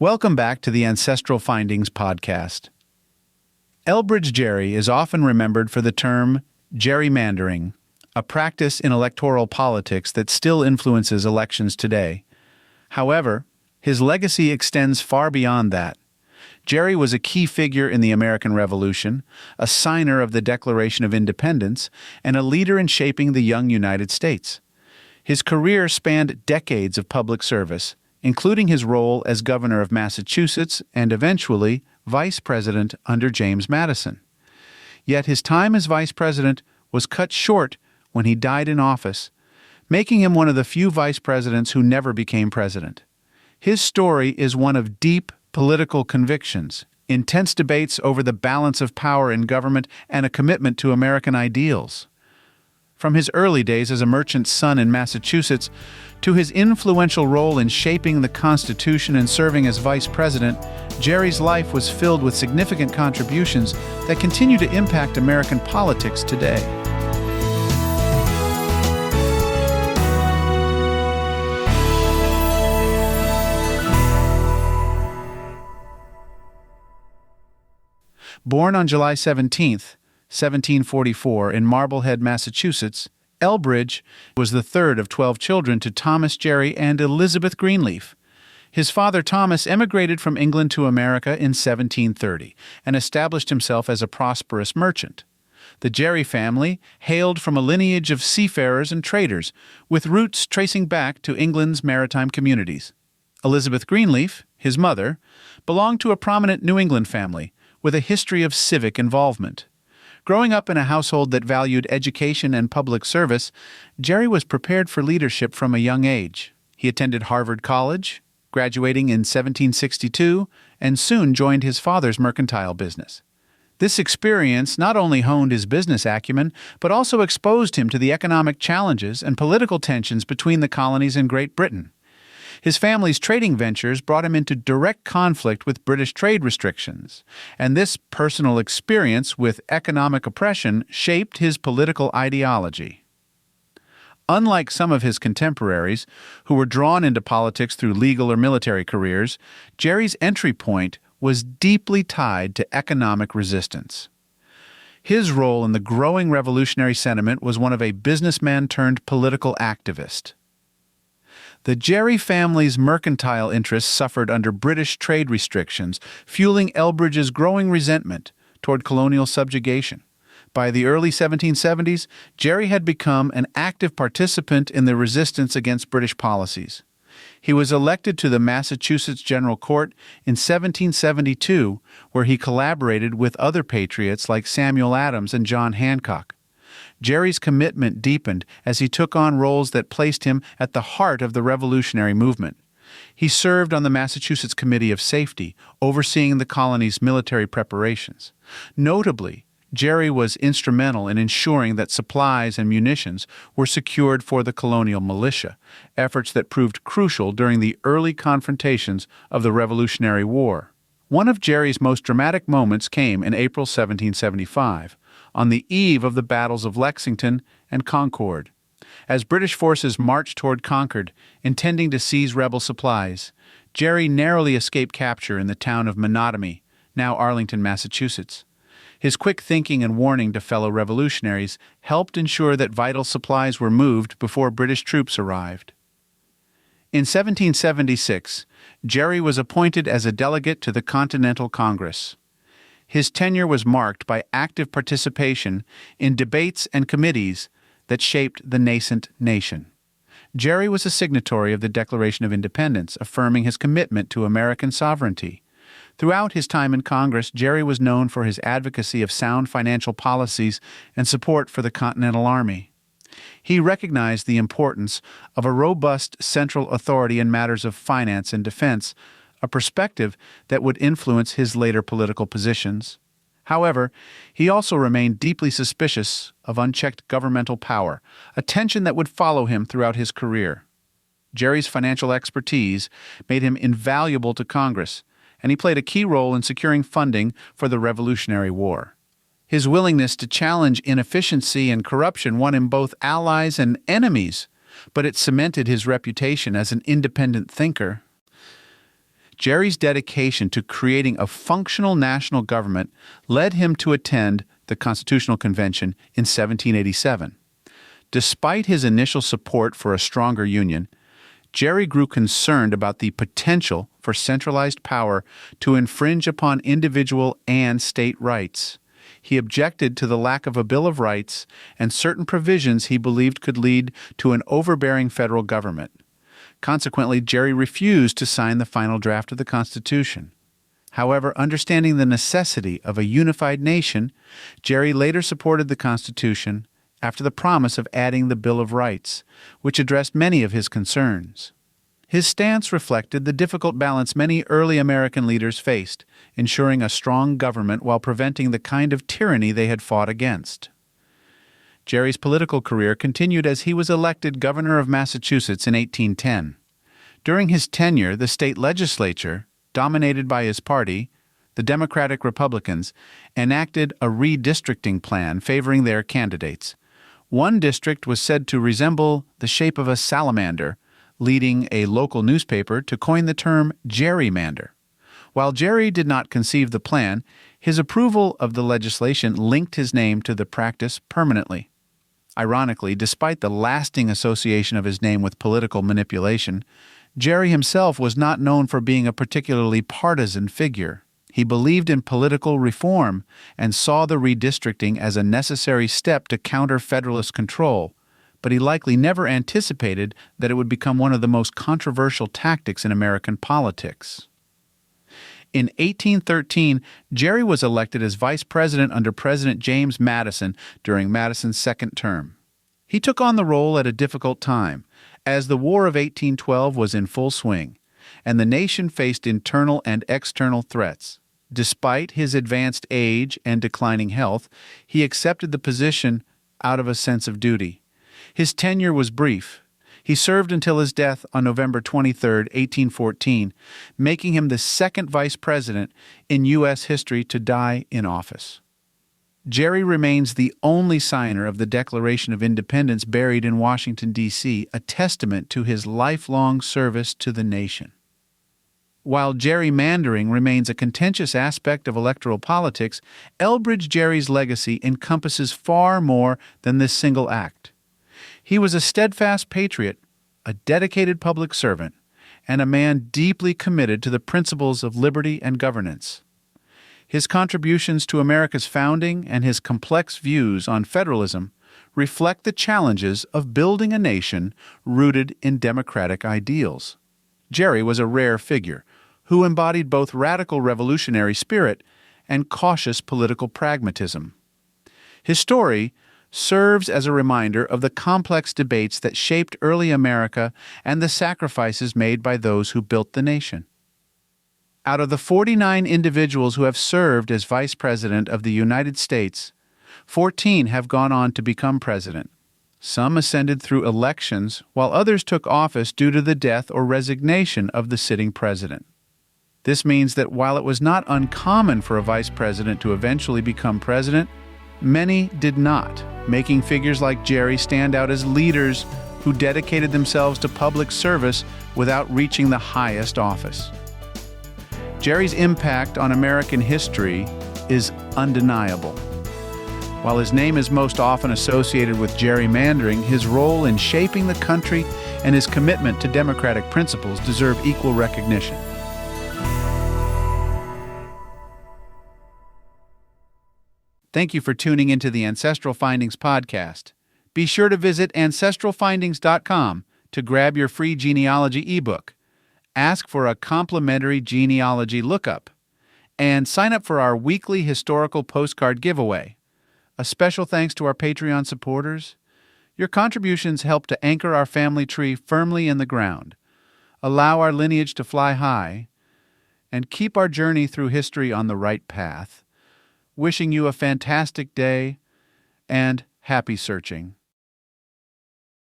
Welcome back to the Ancestral Findings podcast. Elbridge Gerry is often remembered for the term gerrymandering, a practice in electoral politics that still influences elections today. However, his legacy extends far beyond that. Gerry was a key figure in the American Revolution, a signer of the Declaration of Independence, and a leader in shaping the young United States. His career spanned decades of public service, including his role as governor of Massachusetts and eventually vice president under James Madison. Yet his time as vice president was cut short when he died in office, making him one of the few vice presidents who never became president. His story is one of deep political convictions, intense debates over the balance of power in government, and a commitment to American ideals. From his early days as a merchant's son in Massachusetts to his influential role in shaping the Constitution and serving as vice president, Gerry's life was filled with significant contributions that continue to impact American politics today. Born on July 17, 1744, in Marblehead, Massachusetts, Elbridge was the third of 12 children to Thomas Gerry and Elizabeth Greenleaf. His father Thomas emigrated from England to America in 1730 and established himself as a prosperous merchant. The Gerry family hailed from a lineage of seafarers and traders, with roots tracing back to England's maritime communities. Elizabeth Greenleaf, his mother, belonged to a prominent New England family with a history of civic involvement. Growing up in a household that valued education and public service, Gerry was prepared for leadership from a young age. He attended Harvard College, graduating in 1762, and soon joined his father's mercantile business. This experience not only honed his business acumen, but also exposed him to the economic challenges and political tensions between the colonies and Great Britain. His family's trading ventures brought him into direct conflict with British trade restrictions, and this personal experience with economic oppression shaped his political ideology. Unlike some of his contemporaries, who were drawn into politics through legal or military careers, Gerry's entry point was deeply tied to economic resistance. His role in the growing revolutionary sentiment was one of a businessman turned political activist. The Gerry family's mercantile interests suffered under British trade restrictions, fueling Elbridge's growing resentment toward colonial subjugation. By the early 1770s, Gerry had become an active participant in the resistance against British policies. He was elected to the Massachusetts General Court in 1772, where he collaborated with other patriots like Samuel Adams and John Hancock. Gerry's commitment deepened as he took on roles that placed him at the heart of the revolutionary movement. He served on the Massachusetts Committee of Safety, overseeing the colony's military preparations. Notably, Gerry was instrumental in ensuring that supplies and munitions were secured for the colonial militia, efforts that proved crucial during the early confrontations of the Revolutionary War. One of Gerry's most dramatic moments came in April 1775, on the eve of the battles of Lexington and Concord. As British forces marched toward Concord, intending to seize rebel supplies, Gerry narrowly escaped capture in the town of Menotomy, now Arlington, Massachusetts. His quick thinking and warning to fellow revolutionaries helped ensure that vital supplies were moved before British troops arrived. In 1776, Gerry was appointed as a delegate to the Continental Congress. His tenure was marked by active participation in debates and committees that shaped the nascent nation. Gerry was a signatory of the Declaration of Independence, affirming his commitment to American sovereignty. Throughout his time in Congress, Gerry was known for his advocacy of sound financial policies and support for the Continental Army. He recognized the importance of a robust central authority in matters of finance and defense, a perspective that would influence his later political positions. However, he also remained deeply suspicious of unchecked governmental power, a tension that would follow him throughout his career. Gerry's financial expertise made him invaluable to Congress, and he played a key role in securing funding for the Revolutionary War. His willingness to challenge inefficiency and corruption won him both allies and enemies, but it cemented his reputation as an independent thinker. Gerry's dedication to creating a functional national government led him to attend the Constitutional Convention in 1787. Despite his initial support for a stronger union, Gerry grew concerned about the potential for centralized power to infringe upon individual and state rights. He objected to the lack of a Bill of Rights and certain provisions he believed could lead to an overbearing federal government. Consequently, Gerry refused to sign the final draft of the Constitution. However, understanding the necessity of a unified nation, Gerry later supported the Constitution after the promise of adding the Bill of Rights, which addressed many of his concerns. His stance reflected the difficult balance many early American leaders faced, ensuring a strong government while preventing the kind of tyranny they had fought against. Gerry's political career continued as he was elected governor of Massachusetts in 1810. During his tenure, the state legislature, dominated by his party, the Democratic Republicans, enacted a redistricting plan favoring their candidates. One district was said to resemble the shape of a salamander, leading a local newspaper to coin the term gerrymander. While Gerry did not conceive the plan, his approval of the legislation linked his name to the practice permanently. Ironically, despite the lasting association of his name with political manipulation, Gerry himself was not known for being a particularly partisan figure. He believed in political reform and saw the redistricting as a necessary step to counter Federalist control, but he likely never anticipated that it would become one of the most controversial tactics in American politics. In 1813, Gerry was elected as vice president under President James Madison during Madison's second term. He took on the role at a difficult time, as the War of 1812 was in full swing, and the nation faced internal and external threats. Despite his advanced age and declining health, he accepted the position out of a sense of duty. His tenure was brief. He served until his death on November 23, 1814, making him the second vice president in U.S. history to die in office. Gerry remains the only signer of the Declaration of Independence buried in Washington, D.C., a testament to his lifelong service to the nation. While gerrymandering remains a contentious aspect of electoral politics, Elbridge Gerry's legacy encompasses far more than this single act. He was a steadfast patriot, a dedicated public servant, and a man deeply committed to the principles of liberty and governance. His contributions to America's founding and his complex views on federalism reflect the challenges of building a nation rooted in democratic ideals. Gerry was a rare figure who embodied both radical revolutionary spirit and cautious political pragmatism. His story serves as a reminder of the complex debates that shaped early America and the sacrifices made by those who built the nation. Out of the 49 individuals who have served as Vice President of the United States, 14 have gone on to become president. Some ascended through elections, while others took office due to the death or resignation of the sitting president. This means that while it was not uncommon for a vice president to eventually become president, many did not, making figures like Gerry stand out as leaders who dedicated themselves to public service without reaching the highest office. Gerry's impact on American history is undeniable. While his name is most often associated with gerrymandering, his role in shaping the country and his commitment to democratic principles deserve equal recognition. Thank you for tuning into the Ancestral Findings podcast. Be sure to visit ancestralfindings.com to grab your free genealogy ebook. Ask for a complimentary genealogy lookup, and sign up for our weekly historical postcard giveaway. A special thanks to our Patreon supporters. Your contributions help to anchor our family tree firmly in the ground, allow our lineage to fly high, and keep our journey through history on the right path. Wishing you a fantastic day and happy searching.